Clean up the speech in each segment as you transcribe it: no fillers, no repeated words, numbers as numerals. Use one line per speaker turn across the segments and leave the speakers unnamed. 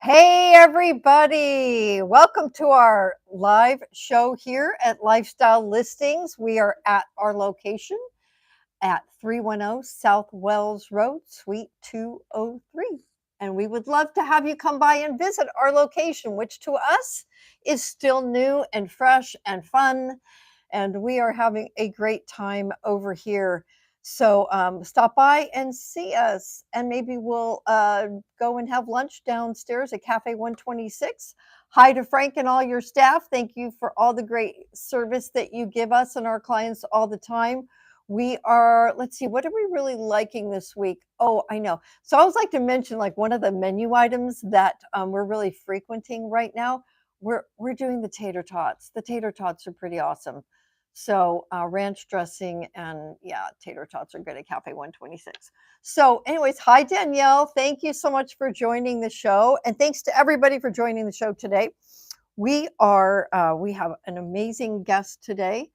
Hey, everybody. Welcome to our live show here at Lifestyle Listings. We are at our location at 310 South Wells Road, Suite 203. And we would love to have you come by and visit our location, which to us is still new and fresh and fun. And we are having a great time over here. So stop by and see us, and maybe we'll go and have lunch downstairs at Cafe 126. Hi to Frank and all your staff. Thank you for all the great service that you give us and our clients all the time. We are, let's see, what are we really liking this week? Oh, I know. So I always like to mention like one of the menu items that we're really frequenting right now. We're doing the tater tots. The tater tots are pretty awesome. So ranch dressing and yeah, tater tots are good at Cafe 126. So anyways, hi Danielle. Thank you so much for joining the show. And thanks to everybody for joining the show today. We have an amazing guest today.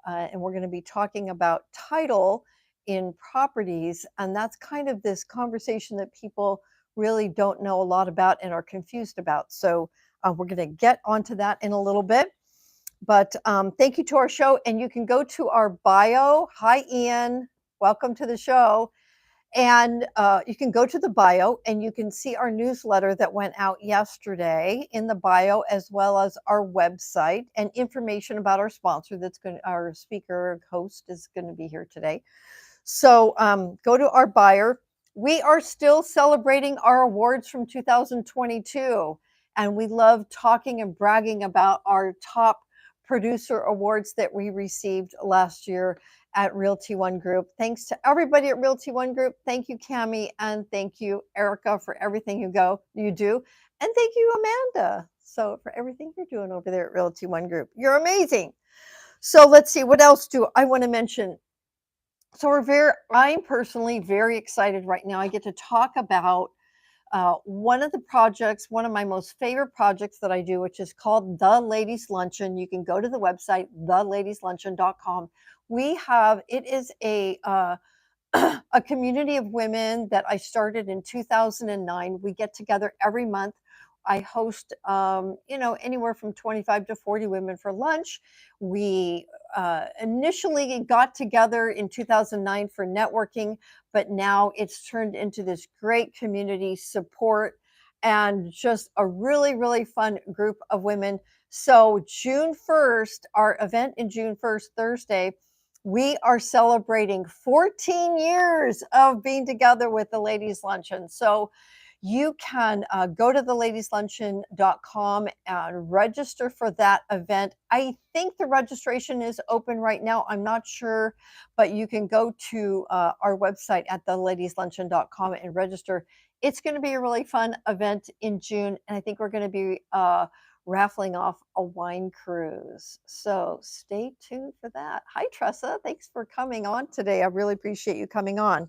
And we're going to be talking about title in properties. And that's kind of this conversation that people really don't know a lot about and are confused about. So we're going to get onto that in a little bit. But thank you to our show. And you can go to our bio. Hi, Ian. Welcome to the show. And you can go to the bio and you can see our newsletter that went out yesterday in the bio, as well as our website and information about our sponsor our speaker host is going to be here today. So go to our buyer. We are still celebrating our awards from 2022. And we love talking and bragging about our top producer awards that we received last year at Realty One Group. Thanks to everybody at Realty One Group. Thank you, Cami, and thank you, Erica, for everything you do. And thank you, Amanda. So for everything you're doing over there at Realty One Group. You're amazing. So let's see, what else do I want to mention? So I'm personally very excited right now. I get to talk about one of my most favorite projects that I do, which is called The Ladies Luncheon. You can go to the website, theladiesluncheon.com. It is a community of women that I started in 2009. We get together every month. I host, anywhere from 25 to 40 women for lunch. We initially got together in 2009 for networking, but now it's turned into this great community support and just a really, really fun group of women. So June 1st, our event in June 1st, Thursday, we are celebrating 14 years of being together with the Ladies Luncheon. So you can go to theladiesluncheon.com and register for that event. I think the registration is open right now. I'm not sure, but you can go to our website at theladiesluncheon.com and register. It's going to be a really fun event in June, and I think we're going to be raffling off a wine cruise. So stay tuned for that. Hi, Tressa. Thanks for coming on today. I really appreciate you coming on.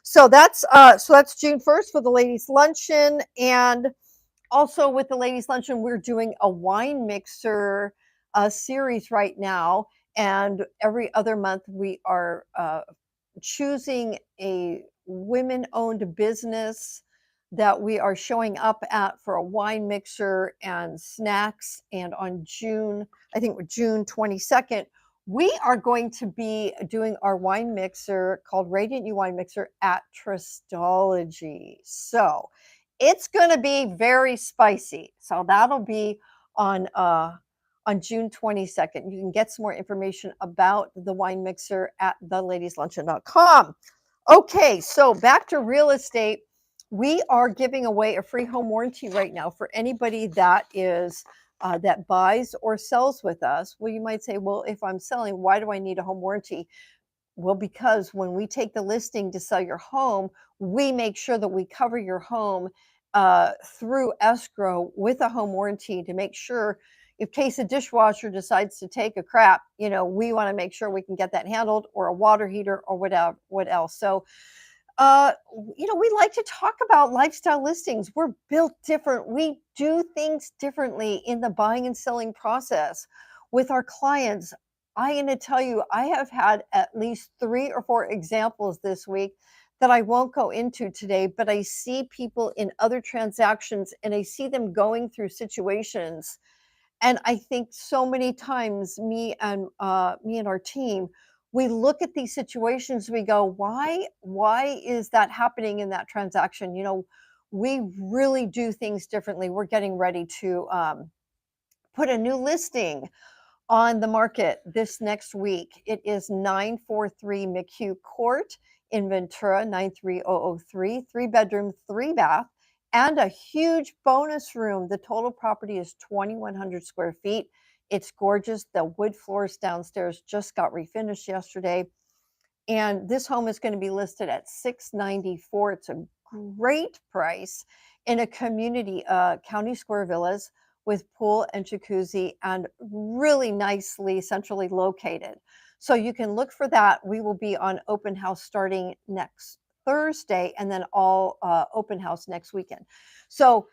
So that's June 1st for the Ladies Luncheon. And also with the Ladies Luncheon, we're doing a wine mixer series right now. And every other month we are choosing a women-owned business that we are showing up at for a wine mixer and snacks. And on June 22nd, we are going to be doing our wine mixer called Radiant You Wine Mixer at Tristology. So it's going to be very spicy. So that'll be on June 22nd. You can get some more information about the wine mixer at theladiesluncheon.com. Okay, so back to real estate. We are giving away a free home warranty right now for anybody that buys or sells with us. Well, you might say, well, if I'm selling, why do I need a home warranty? Well, because when we take the listing to sell your home, we make sure that we cover your home through escrow with a home warranty to make sure in case a dishwasher decides to take a crap, we want to make sure we can get that handled, or a water heater or whatever, what else. So we like to talk about lifestyle listings. We're built different. We do things differently in the buying and selling process. with our clients, I'm going to tell you, I have had at least 3 or 4 examples this week that I won't go into today, but I see people in other transactions and I see them going through situations. And I think so many times me and our team, we look at these situations, we go, why is that happening in that transaction? We really do things differently. We're getting ready to put a new listing on the market this next week. It is 943 McHugh Court in Ventura, 93003, 3-bedroom, 3-bath, and a huge bonus room. The total property is 2,100 square feet. It's gorgeous. The wood floors downstairs just got refinished yesterday. And this home is going to be listed at $694. It's a great price in a community, County Square Villas with pool and jacuzzi and really nicely centrally located. So you can look for that. We will be on open house starting next Thursday and then all open house next weekend. So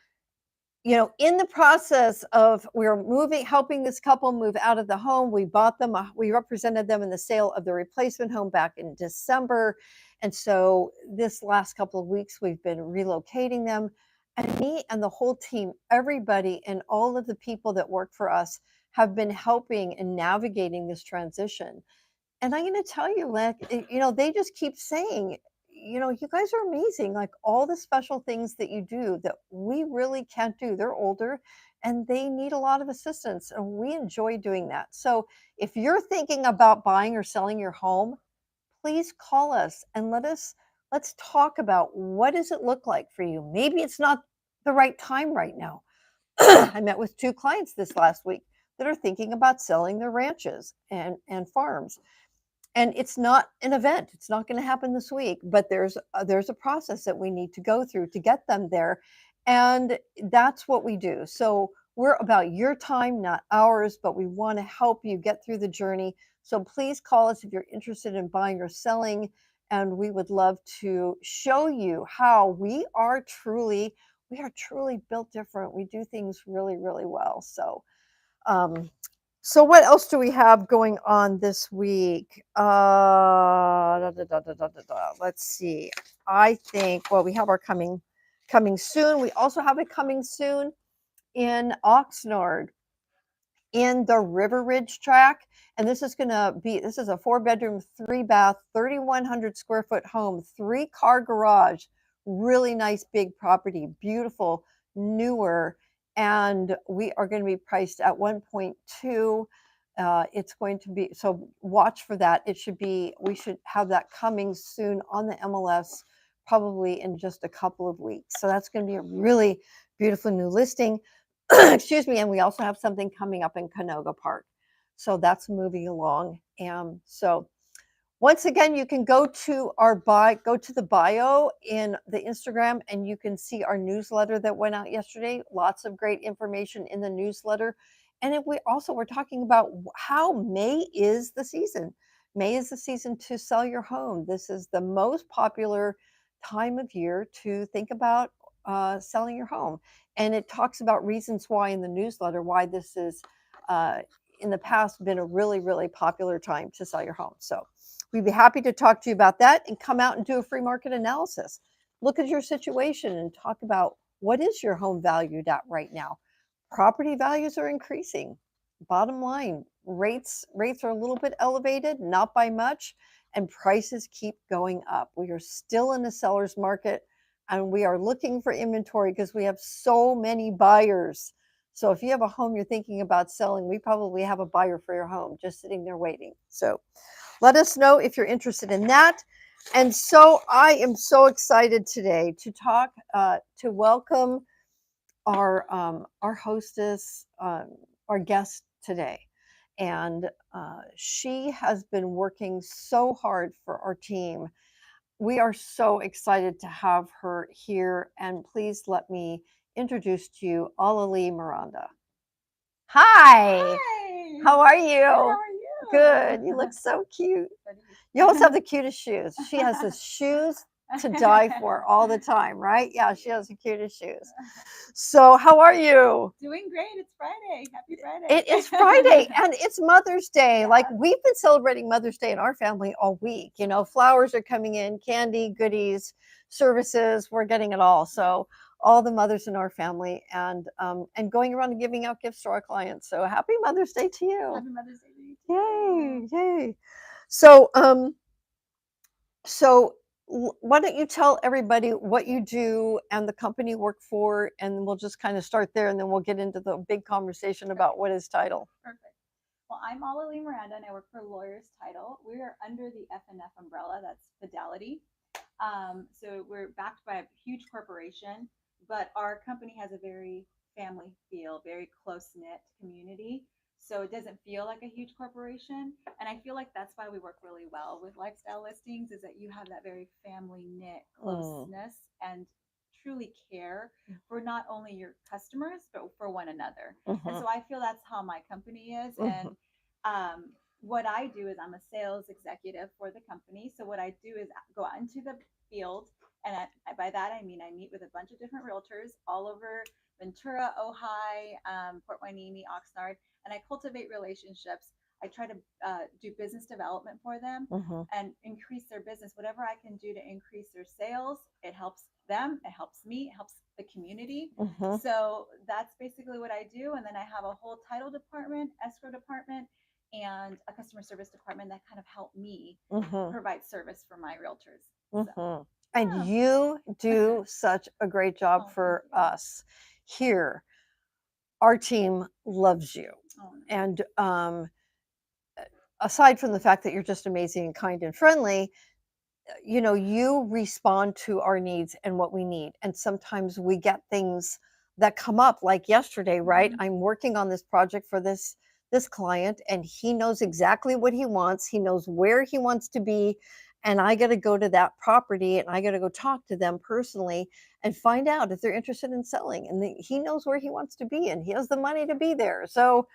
in the process of helping this couple move out of the home, we bought them, we represented them in the sale of the replacement home back in December. And so this last couple of weeks, we've been relocating them. And me and the whole team, everybody and all of the people that work for us have been helping and navigating this transition. And I'm going to tell you, they just keep saying, you guys are amazing. Like all the special things that you do that we really can't do. They're older and they need a lot of assistance. And we enjoy doing that. So if you're thinking about buying or selling your home, please call us and let's talk about what does it look like for you. Maybe it's not the right time right now. I met with 2 clients this last week that are thinking about selling their ranches and farms. And it's not an event. It's not going to happen this week, but there's a process that we need to go through to get them there. And that's what we do. So we're about your time, not ours, but we want to help you get through the journey. So please call us if you're interested in buying or selling. And we would love to show you how we are truly built different. We do things really, really well. So what else do we have going on this week? Let's see. I think, well, we have our coming soon. We also have it coming soon in Oxnard in the River Ridge track. And this is a 4-bedroom, 3-bath, 3,100 square foot home, 3-car garage, really nice big property, beautiful, newer. And we are going to be priced at 1.2. It's going to be, so watch for that. We should have that coming soon on the MLS, probably in just a couple of weeks. So that's going to be a really beautiful new listing. Excuse me. And we also have something coming up in Canoga Park. So that's moving along. So once again, you can go to the bio in the Instagram and you can see our newsletter that went out yesterday. Lots of great information in the newsletter. And we're talking about how May is the season. May is the season to sell your home. This is the most popular time of year to think about selling your home. And it talks about reasons why in the newsletter, why this is in the past been a really, really popular time to sell your home. So we'd be happy to talk to you about that and come out and do a free market analysis. Look at your situation and talk about what is your home valued at right now. Property values are increasing. Bottom line, rates are a little bit elevated, not by much, and prices keep going up. We are still in a seller's market and we are looking for inventory because we have so many buyers. So if you have a home you're thinking about selling, we probably have a buyer for your home just sitting there waiting. So let us know if you're interested in that. And so I am so excited today to talk, to welcome our hostess, our guest today. And she has been working so hard for our team. We are so excited to have her here. And please let me introduce to you Alheli Miranda. Hi.
Hi.
How are you?
How are you?
Good. You look so cute. You also have the cutest shoes. She has the shoes to die for all the time, right? Yeah, she has the cutest shoes. So, how are you?
Doing great. It's Friday. Happy Friday.
It is Friday and it's Mother's Day.
Yeah.
Like we've been celebrating Mother's Day in our family all week. You know, flowers are coming in, candy, goodies, services, we're getting it all. So all the mothers in our family and going around and giving out gifts to our clients. So happy Mother's Day to you.
Happy Mother's Day to you too.
Yay, yay. So so why don't you tell everybody what you do and the company you work for, and we'll just kind of start there, and then we'll get into the big conversation about what is title.
Perfect. Well, I'm Alheli Miranda, and I work for Lawyers Title. We are under the F&F umbrella. That's Fidelity. So we're backed by a huge corporation, but our company has a very family feel, very close knit community. So it doesn't feel like a huge corporation. And I feel like that's why we work really well with lifestyle listings is that you have that very family knit closeness and truly care for not only your customers, but for one another. And so I feel that's how my company is. And what I do is I'm a sales executive for the company. So what I do is go out into the field, and by that I mean I meet with a bunch of different realtors all over Ventura, Ojai, Port Hueneme, Oxnard, and I cultivate relationships. I try to do business development for them and increase their business. Whatever I can do to increase their sales, it helps them, it helps me, it helps the community. So that's basically what I do. And then I have a whole title department, escrow department, and a customer service department that kind of help me provide service for my realtors. So,
and you do such a great job for us here. Our team loves you. And aside from the fact that you're just amazing and kind and friendly, you know, you respond to our needs and what we need. And sometimes we get things that come up like yesterday, right? I'm working on this project for this client, and he knows exactly what he wants. He knows where he wants to be, and I got to go to that property and I got to go talk to them personally and find out if they're interested in selling. And he knows where he wants to be and he has the money to be there. So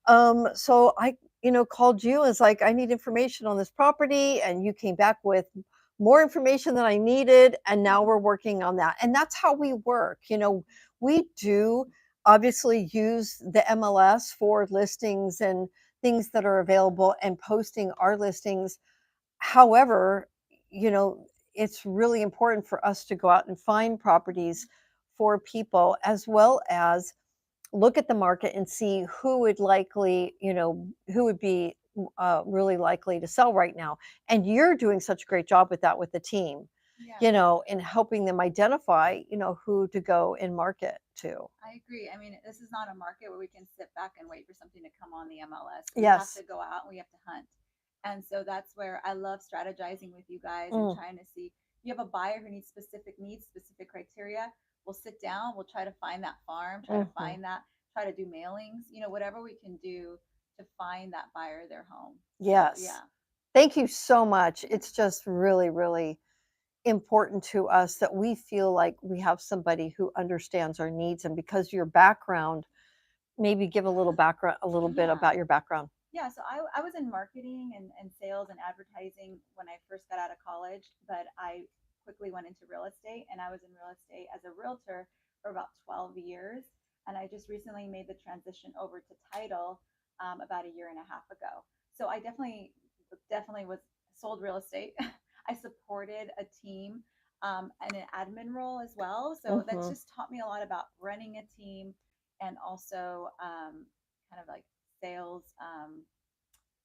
I, you know, called you and was like, I need information on this property, and you came back with more information than I needed, and now we're working on that. And that's how we work. You know, we do obviously use the MLS for listings and things that are available and posting our listings. However, you know, it's really important for us to go out and find properties for people, as well as look at the market and see who would likely, you know, who would be really likely to sell right now. And you're doing such a great job with that with the team, you know, in helping them identify, you know, who to go and market to.
I agree. I mean, this is not a market where we can sit back and wait for something to come on the MLS. We have to go out and we have to hunt. And so that's where I love strategizing with you guys and trying to see you have a buyer who needs, specific criteria. We'll sit down, we'll try to find that farm, try to find that, try to do mailings, you know, whatever we can do to find that buyer their home.
Yes. So, thank you so much. It's just really, really important to us that we feel like we have somebody who understands our needs. And because your background, maybe give a little background, a little bit about your background.
Yeah, so I was in marketing and sales and advertising when I first got out of college, but I quickly went into real estate, and I was in real estate as a realtor for about 12 years. And I just recently made the transition over to title about a year and a half ago. So I definitely was sold real estate. I supported a team and an admin role as well. So that just taught me a lot about running a team and also kind of like sales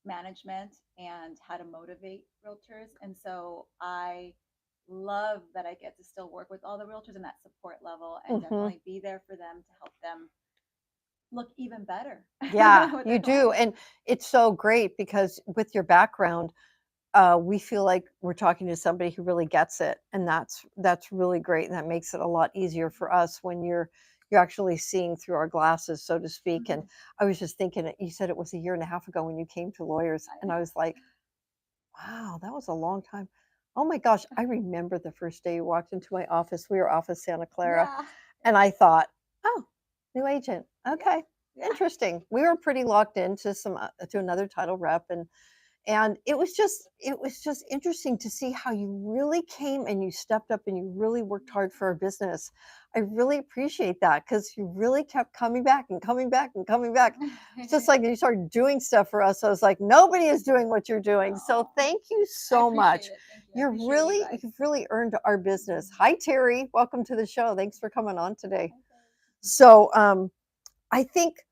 management and how to motivate realtors. And so I love that I get to still work with all the realtors in that support level and definitely be there for them to help them look even better.
Yeah, you do. And it's so great because with your background, we feel like we're talking to somebody who really gets it, and that's really great, and that makes it a lot easier for us when you're actually seeing through our glasses, so to speak. And I was just thinking, you said it was a year and a half ago when you came to Lawyers, and I was like, wow, that was a long time. Oh my gosh, I remember the first day you walked into my office. We were off of Santa Clara, and I thought, oh, new agent, okay, interesting. We were pretty locked into to another title rep, and And it was just interesting to see how you really came and you stepped up and you really worked hard for our business. I really appreciate that because you really kept coming back and coming back and coming back. It's just like you started doing stuff for us. I was like, nobody is doing what you're doing. So
Oh,
thank you
I
so
appreciate
much.
it. Thank you. I appreciate you guys.
You've really earned our business.
Mhm.
Hi, Terry. Welcome to the show. Thanks for coming on today.
Okay.
So, I think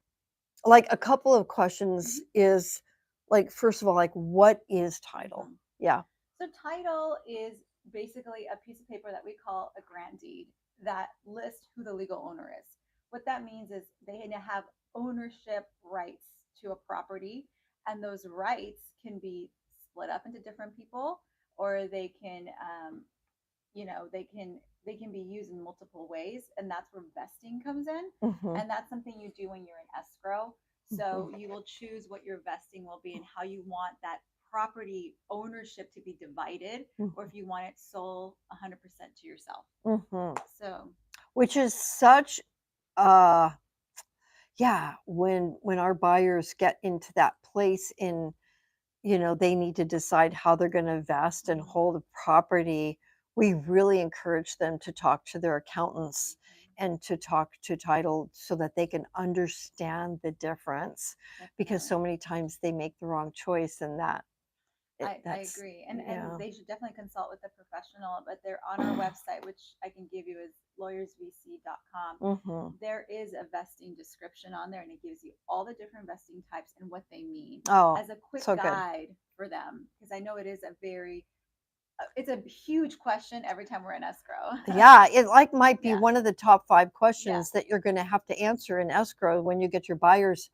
like a couple of questions
Mhm.
is like, first of all, like, what is title?
Mhm.
Yeah.
So title is basically a piece of paper that we call a grant deed that lists who the legal owner is. What that means is they have ownership rights to a property, and those rights can be split up into different people, or they can, they can be used in multiple ways, and that's where vesting comes in.
Mhm.
And that's something you do when you're in escrow. So
Mhm.
you will choose what your vesting will be and how you want that property ownership to be divided, or if you want it sold 100% to yourself.
Mhm.
So
Which is such uh yeah, when our buyers get into that place in, they need to decide how they're going to invest and
mhm,
hold a property, we really encourage them to talk to their accountants
mhm,
and to talk to title so that they can understand the difference, because
definitely.
so many times they make the wrong choice, and
I
that's
agree. And
yeah.
they should definitely consult with a professional, but they're on our website, which I can give you is lawyersvc.com.
Mhm.
There is a vesting description on there, and it gives you all the different vesting types and what they mean
Oh,
as a quick
so good.
guide for them, because I know it is a very it's a huge question every time we're in escrow.
Yeah, it like might be
Yeah,
one of the top 5
yeah,
questions that you're gonna have to answer in escrow when you get your buyer's,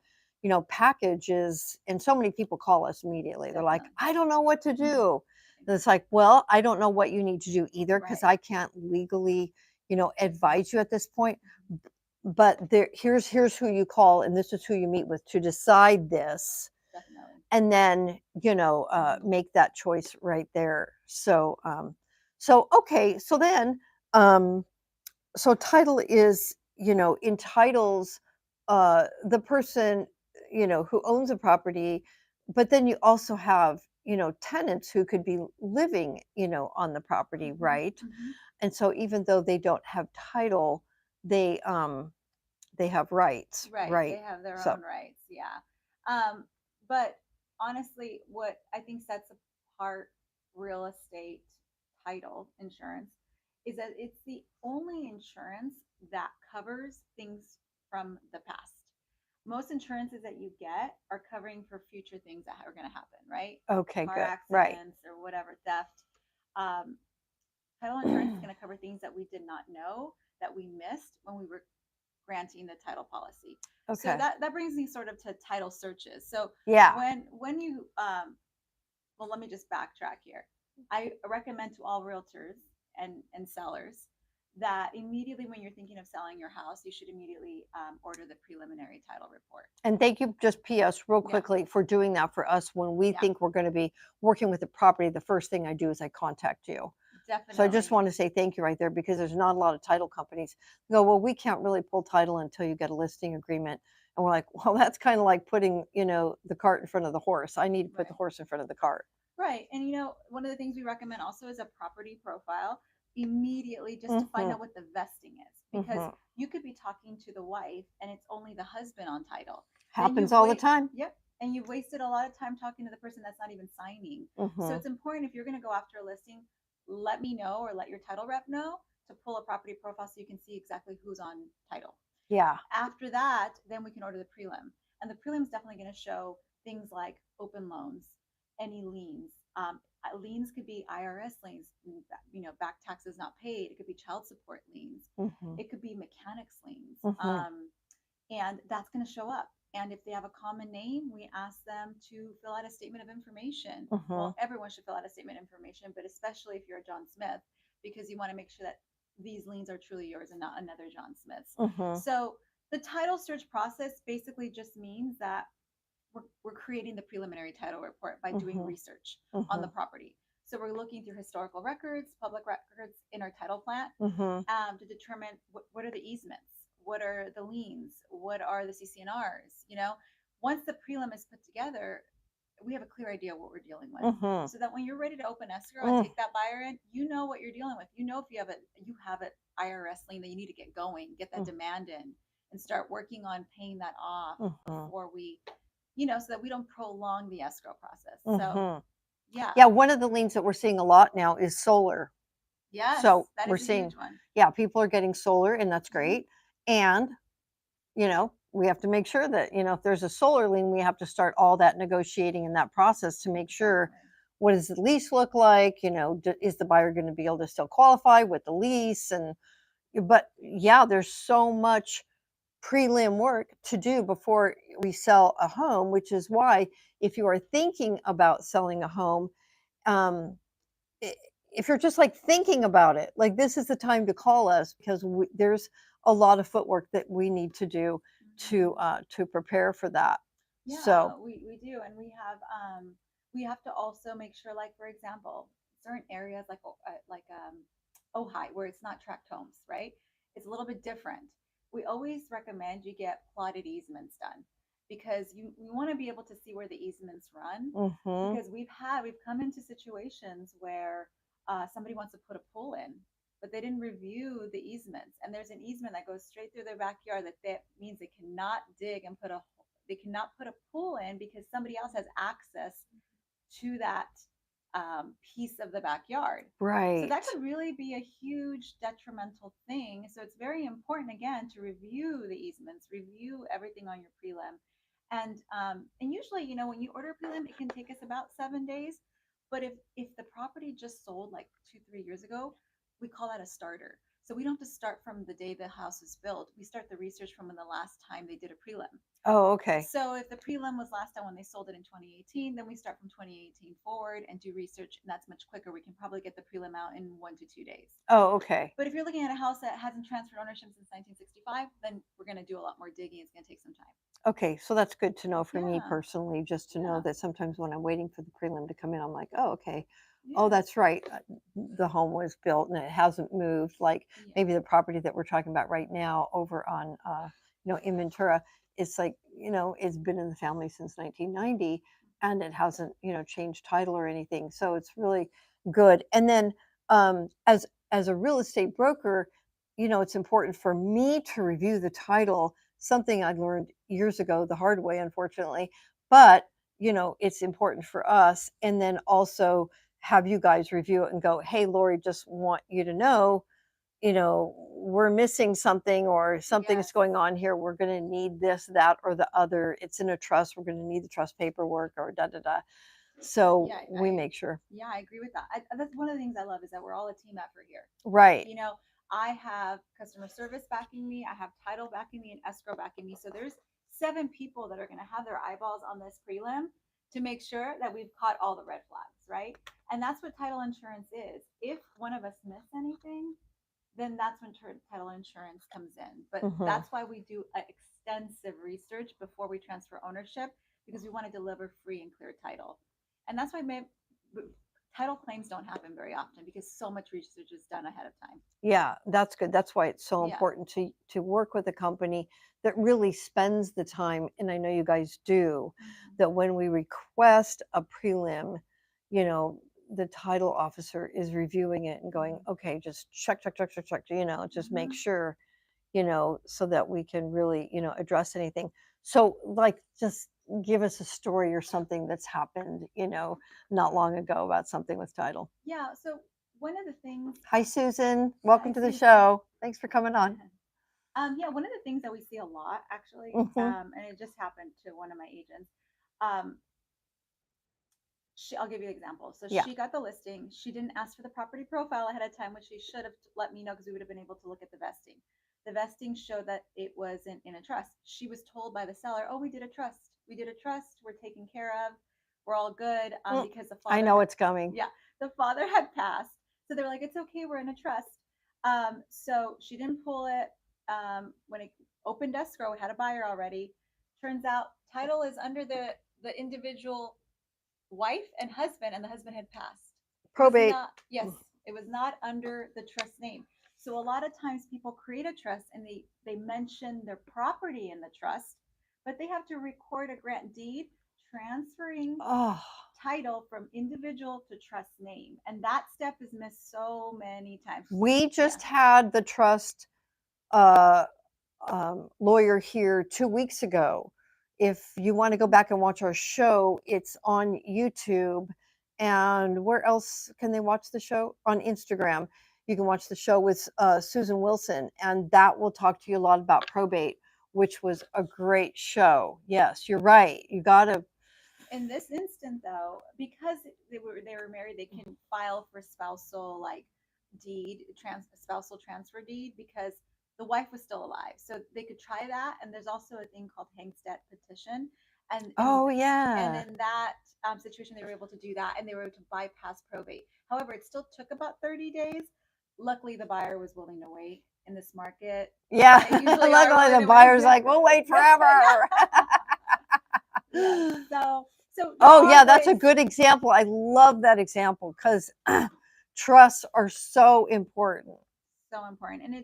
packages, and so many people call us immediately. They're like,
definitely.
"I don't know what to
Mhm.
do." And it's like, "Well, I don't know what you need to do either because
Right.
I can't legally, advise you at this point,
Mhm.
but here's who you call and this is who you meet with to decide this."
Definitely.
And then,
Mhm.
make that choice right there. So okay, so then, um so title is, entitles the person, who owns a property, but then you also have, tenants who could be living, on the property,
Mhm.
right?
Mhm.
And so even though they don't have title, they they have rights,
Right. They
right?
have their
So
own rights. Yeah. Um, but honestly, what I think sets apart real estate title insurance is that it's the only insurance that covers things from the past. Most insurances that you get are covering for future things that are going to happen, right?
okay,
Car
good, right.
accidents or whatever, theft. Um, Title insurance is going to cover things that we did not know, that we missed when we were granting the title policy. So
Okay.
that brings me sort of to title searches. So
Yeah.
when you well, let me just backtrack here. I recommend to all realtors and sellers that immediately when you're thinking of selling your house, you should immediately order the preliminary title report.
And thank you, just PS, real
Yeah,
quickly, for doing that for us when we
yeah,
think we're going to be working with the property. The first thing I do is I contact you. So I just
definitely.
want to say thank you right there because there's not a lot of title companies who go, well, we can't really pull title until you get a listing agreement. And we're like, well, that's kind of like putting, the cart in front of the horse. I need to put the
Right.
horse in front of the cart.
Right. And one of the things we recommend also is a property profile immediately, just to find
Mm-hmm.
out what the vesting is. Because
Mm-hmm.
you could be talking to the wife and it's only the husband on title. Then
Happens all the time.
yep. And you've wasted a lot of time talking to the person that's not even signing. So
Mm-hmm.
it's important, if you're going to go after a listing, let me know or let your title rep know to pull a property profile so you can see exactly who's on title.
Yeah.
After that, then we can order the prelim. And the prelim is definitely going to show things like open loans, any liens. Liens could be IRS liens, back taxes not paid. It could be child support liens.
Mm-hmm.
It could be mechanics liens.
Mm-hmm.
And that's going to show up. And if they have a common name, we ask them to fill out a statement of information.
Mm-hmm.
Well, everyone should fill out a statement of information, but especially if you're a John Smith, because you want to make sure that these liens are truly yours and not another John Smith's.
Mm-hmm.
So the title search process basically just means that we're creating the preliminary title report by doing
Mm-hmm.
research on
Mm-hmm.
the property. So we're looking through historical records, public records in our title plant,
Mm-hmm.
to determine what are the easements, what are the liens, what are the CCNRs. Once the prelim is put together, we have a clear idea what we're dealing with.
Mm-hmm.
So that when you're ready to open escrow and
Mm,
take that buyer in, you know what you're dealing with. You know if you have an IRS lien that you need to get going, get that
mm,
demand in, and start working on paying that off
mm-hmm.
before we, so that we don't prolong the escrow process. So
Mm-hmm.
yeah,
Yeah, one of the liens that we're seeing a lot now is solar.
yes,
So
that
we're
is a
seeing,
huge one.
yeah, people are getting solar, and that's
Hmm.
great. And we have to make sure that, if there's a solar lien, we have to start all that negotiating in that process to make sure,
Exactly.
what does the lease look like? Is the buyer going to be able to still qualify with the lease? But yeah, there's so much prelim work to do before we sell a home, which is why, if you are thinking about selling a home, um, if you're just like thinking about it, like, this is the time to call us, because there's a lot of footwork that we need to do
Hmm.
to prepare for that.
Yeah,
So,
we do, and we have to also make sure, like for example, certain areas like Ojai, where it's not tract homes, right? It's a little bit different. We always recommend you get plotted easements done because we want to be able to see where the easements run,
mhm,
because we've come into situations where somebody wants to put a pool in, but they didn't review the easements, and there's an easement that goes straight through their backyard that means they cannot dig and they cannot put a pool in because somebody else has access to that piece of the backyard. So that
right.
could really be a huge detrimental thing. So it's very important again to review the easements, review everything on your prelim, and usually, when you order a prelim, it can take us about 7 days. But if the property just sold like 2 3 years ago, we call that a starter. So we don't have to start from the day the house is built. We start the research from when the last time they did a prelim.
Oh, okay.
So if the prelim was last done when they sold it in 2018, then we start from 2018 forward and do research, and that's much quicker. We can probably get the prelim out in 1 to 2 days.
Oh, okay.
But if you're looking at a house that hasn't transferred ownership since 1965, then we're going to do a lot more digging. It's going to take some time.
Okay, so that's good to know for me
Yeah,
personally, just to know
yeah,
that sometimes when I'm waiting for the prelim to come in, I'm like, oh, okay. Oh,
yeah,
that's right. The home was built and it hasn't moved. Like,
yeah,
maybe the property that we're talking about right now over on, in Ventura, it's like, it's been in the family since 1990, and it hasn't, changed title or anything. So it's really good. And then, as a real estate broker, it's important for me to review the title, something I learned years ago the hard way, unfortunately. But, it's important for us. And then also have you guys review it and go, hey, Lori, just want you to know, we're missing something, or
yes,
something's going on here. We're going to need this, that, or the other. It's in a trust. We're going to need the trust paperwork, or da da da. So
yeah.
we make sure.
Yeah, I agree with that. That's one of the things I love is that we're all a team effort here.
Right.
You know, I have customer service backing me, I have title backing me, and escrow backing me. So there's 7 people that are going to have their eyeballs on this prelim to make sure that we've caught all the red flags, right? And that's what title insurance is. If one of us miss anything, then that's when title insurance comes in. But
Hmm.
that's why we do extensive research before we transfer ownership, because we want to deliver free and clear title. And that's why title claims don't happen very often because so much research is done ahead of time.
Yeah, that's good. That's why it's so
Yeah.
important to work with a company that really spends the time, and I know you guys do,
Mhm.
that when we request a prelim, you know, the title officer is reviewing it and going,
Mhm.
okay, just check, check, check, check, check, just make
Mhm.
sure, so that we can really, address anything. So, like, just give us a story or something that's happened, not long ago, about something with title.
Yeah. So one of the things,
Hi, Susan.
hi
Welcome to the
Susan.
show. Thanks for coming on.
Yeah, one of the things that we see a lot actually,
Hmm.
and it just happened to one of my agents. Um, I'll give you an example. So
Yeah.
she got the listing. She didn't ask for the property profile ahead of time, which she should have let me know because we would have been able to look at the vesting. The vesting showed that it wasn't in a trust. She was told by the seller, "Oh, we did a trust. We did a trust. We're taken care of. We're all good."
Mm,
Because the
I
father
know
had,
it's coming.
yeah, the father had passed. So they were like, "It's okay. We're in a trust." So she didn't pull it. When it opened escrow, it had a buyer already. Turns out title is under the individual wife and husband, and the husband had passed. It was
Probate.
not, yes, it was not under the trust name. So a lot of times people create a trust and they mention their property in the trust, but they have to record a grant deed transferring
Oh,
title from individual to trust name. And that step is missed so many times.
we
Yeah.
just had the trust uh, lawyer here 2 weeks ago. If you want to go back and watch our show, it's on YouTube. And where else can they watch the show? On Instagram. You can watch the show with Susan Wilson, and that will talk to you a lot about probate, which was a great show. Yes, you're right. You got to.
In this instant, though, because they were married, they can file for spousal like spousal transfer deed because the wife was still alive, so they could try that. And there's also a thing called Hangstead petition, and
Oh, yeah.
in that situation, they were able to do that, and they were able to bypass probate. However, it still took about 30 days. Luckily, the buyer was willing to wait in this market.
Yeah.
They usually are
Luckily,
willing
the
to
buyer's
wait.
like, we'll wait forever.
Yeah. So there
Oh,
are
yeah, that's a
ways.
good example. I love that example because trusts are so important.
So important. And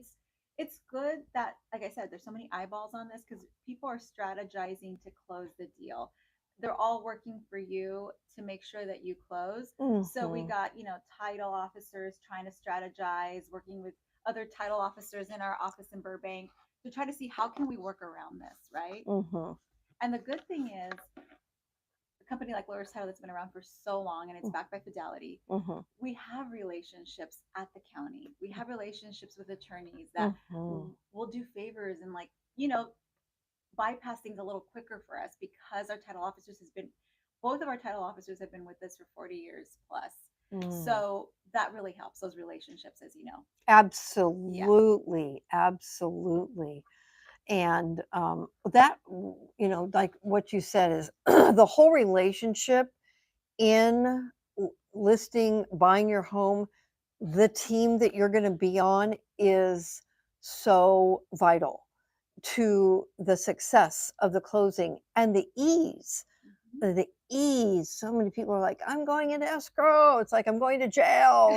it's good that, like I said, there's so many eyeballs on this because people are strategizing to close the deal. They're all working for you to make sure that you close. So we
Mm-hmm.
got, title officers trying to strategize, working with other title officers in our office in Burbank to try to see how can we work around this, right?
Mm-hmm.
And the good thing is a company like Lawyers Title that's been around for so long and it's backed by Fidelity,
Mm-hmm.
we have relationships at the county. We have relationships with attorneys that
Mm-hmm.
will do favors and bypass things a little quicker for us because our title officers has been both of our title officers have been with us for 40 years plus. So that really helps those relationships, as you know.
Absolutely. Absolutely. And that, like what you said is the whole relationship in listing, buying your home, the team that you're going to be on is so vital to the success of the closing and the ease. The ease. So many people are like, I'm going into escrow. It's like I'm going to jail,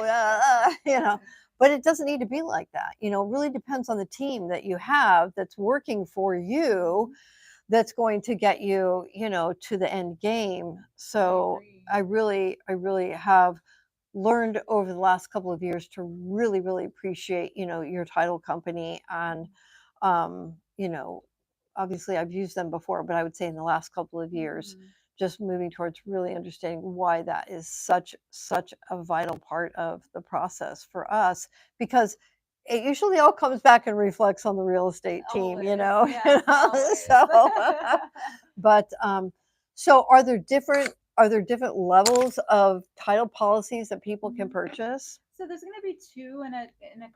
but it doesn't need to be like that. It really depends on the team that you have that's working for you, that's going to get you, to the end game. So I really have learned over the last couple of years to really, really appreciate, your title company. And, um, you know, obviously I've used them before, but I would say in the last couple of years, just moving towards really understanding why that is such a vital part of the process for us, because it usually all comes back and reflects on the real estate team,
Always. Yes,
so
always.
but so are there different levels of title policies that people can purchase?
So there's going to be two in a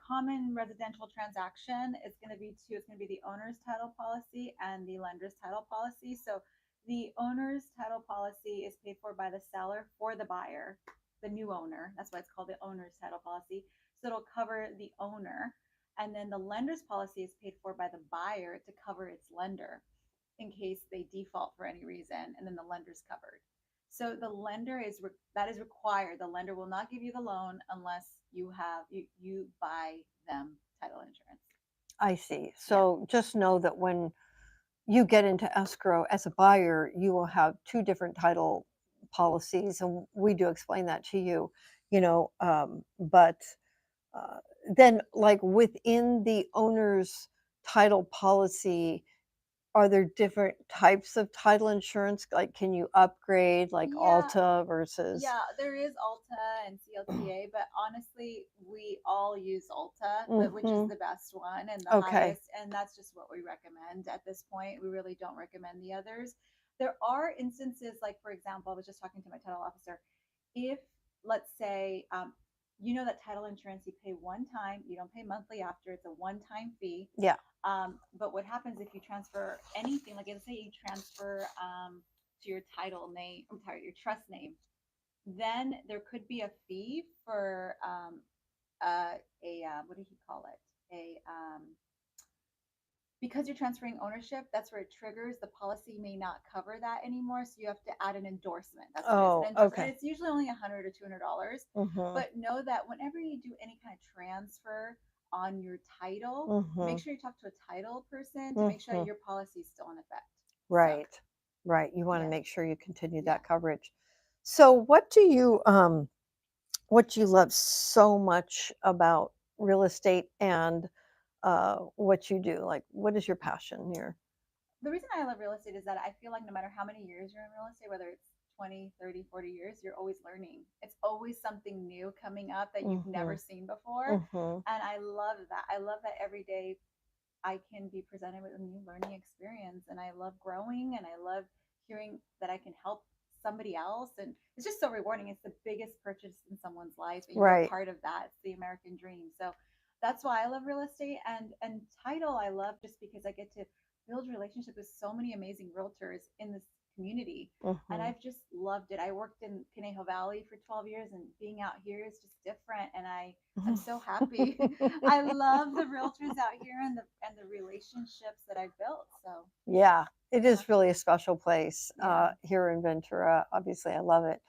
common residential transaction. It's going to be two. It's going to be the owner's title policy and the lender's title policy. So the owner's title policy is paid for by the seller for the buyer, the new owner. That's why it's called the owner's title policy. So it'll cover the owner. And then the lender's policy is paid for by the buyer to cover its lender in case they default for any reason, and then the lender's covered. So the lender that is required. The lender will not give you the loan unless you buy them title insurance.
I see. So just know that when you get into escrow as a buyer, you will have two different title policies, and we do explain that to you, but uh, then like within the owner's title policy, are there different types of title insurance? Like, can you upgrade like Alta versus?
Yeah, there is Alta and CLTA, but honestly, we all use Alta, but which is the best one and the highest, and that's just what we recommend at this point. We really don't recommend the others. There are instances, like for example, I was just talking to my title officer. If let's say, that title insurance you pay one time, you don't pay monthly after. It's a one-time fee.
Yeah.
But what happens if you transfer anything, like let's say you transfer to your title name, I'm sorry, your trust name, then there could be a fee for what do you call it? Because you're transferring ownership, that's where it triggers. The policy may not cover that anymore, so you have to add an endorsement. That's what it is, an endorsement.
Okay.
It's usually only $100 or $200, but know that whenever you do any kind of transfer on your title, make sure you talk to a title person to make sure your policy is still in effect.
Right. Right. You want to
Yes.
make sure you continue
Yeah.
that coverage. So what do you love so much about real estate and what you do? Like, what is your passion here?
The reason I love real estate is that I feel like no matter how many years you're in real estate, whether it's 20, 30, 40 years, you're always learning. It's always something new coming up that you've never
Mm-hmm.
seen before.
Mm-hmm.
And I love that. I love that every day I can be presented with a new learning experience. And I love growing and I love hearing that I can help somebody else. And it's just so rewarding. It's the biggest purchase in someone's life. And you're a
Right.
part of that. It's the American dream. So that's why I love real estate and title I love just because I get to build relationship with so many amazing realtors in this community. And
Mm-hmm.
I've just loved it. I worked in Conejo Valley for 12 years and being out here is just different. And I'm so happy. I love the realtors out here and the relationships that I've built. So
Yeah, it
yeah,
is really a special place
yeah,
here in Ventura. Obviously, I love it,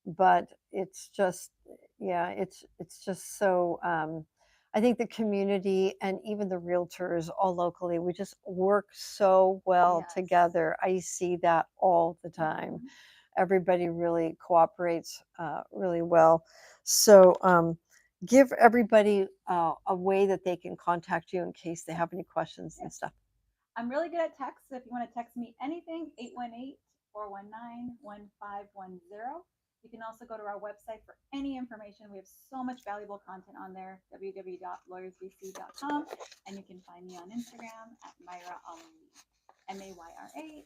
but it's just, yeah, it's just so. I think the community and even the realtors, all locally, we just work so well
yes.
together. I see that all the time.
Mm-hmm.
Everybody really cooperates really well. So, give everybody a way that they can contact you in case they
Yeah,
have any questions
yeah.
and stuff.
I'm really good at text. So if you want to text me anything, 818-419-1510. You can also go to our website for any information. We have so much valuable content on there, www.lawyersbc.com. And you can find me on Instagram at Myra Alheli, Mayralatli.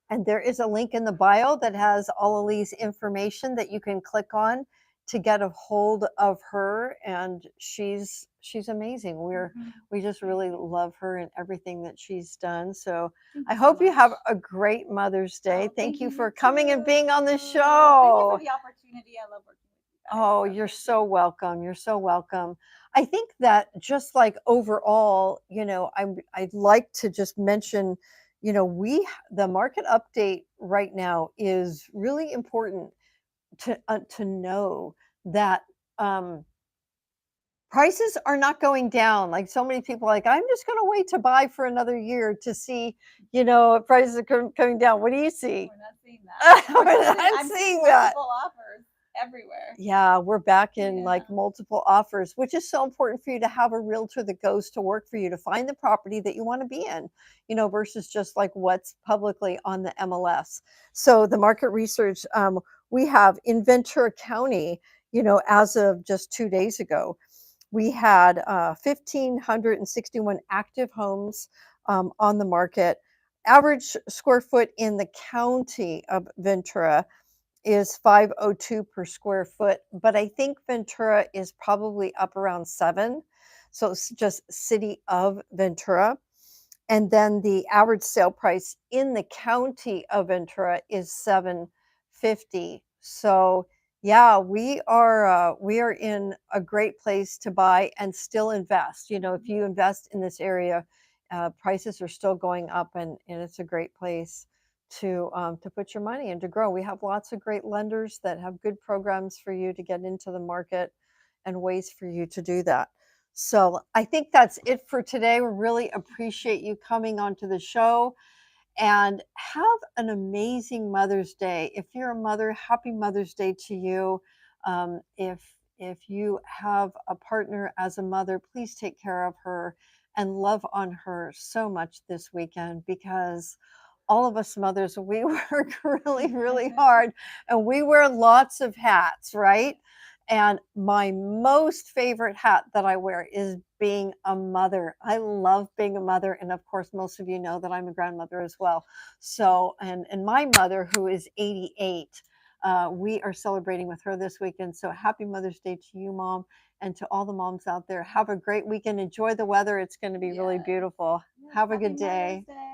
And there is a link in the bio that has all Elise information that you can click on to get a hold of her. And she's amazing.
Mm-hmm.
We just
Thank
really
you.
love her and everything that she's done. So
Thank
I
you so
hope you
much.
have a great Mother's Day.
Oh,
Thank
thank you.
you
You
for coming and being on the
too. Thank you for
show.
the opportunity. I love working with you guys.
Oh,
So
you're
thank you.
so welcome. You're so welcome. I think that just like overall, I'd like to just mention, the market update right now is really important to know that um, prices are not going down. Like so many people, like I'm just going to wait to buy for another year to see, if prices are coming down. What do you see?
We're not seeing that,
We're
unfortunately.
not
I'm seeing
seeing that.
multiple offers everywhere.
Yeah, we're back in like
Yeah.
multiple offers, which is so important for you to have a realtor that goes to work for you to find the property that you want to be in, versus just like what's publicly on the MLS. So the market research we have in Ventura County, as of just 2 days ago, we had 1,561 active homes on the market. Average square foot in the county of Ventura is 502 per square foot, but I think Ventura is probably up around 7. So it's just city of Ventura. And then the average sale price in the county of Ventura is 750. So yeah, we are in a great place to buy and still invest. If
Mhm.
you invest in this area, prices are still going up, and it's a great place to put your money and to grow. We have lots of great lenders that have good programs for you to get into the market and ways for you to do that. So I think that's it for today. We really appreciate you coming onto the show and have an amazing Mother's Day. If you're a mother, happy Mother's Day to you. If you have a partner as a mother, please take care of her and love on her so much this weekend, because all of us mothers, we work really, really hard and we wear lots of hats, right? And my most favorite hat that I wear is being a mother. I love being a mother. And of course, most of you know that I'm a grandmother as well. So, and my mother, who is 88, we are celebrating with her this weekend. So happy Mother's Day to you, Mom, and to all the moms out there. Have a great weekend. Enjoy the weather. It's going to be really
Yes.
beautiful.
Yes.
Have a
Happy
good
Mother's
day.
Day.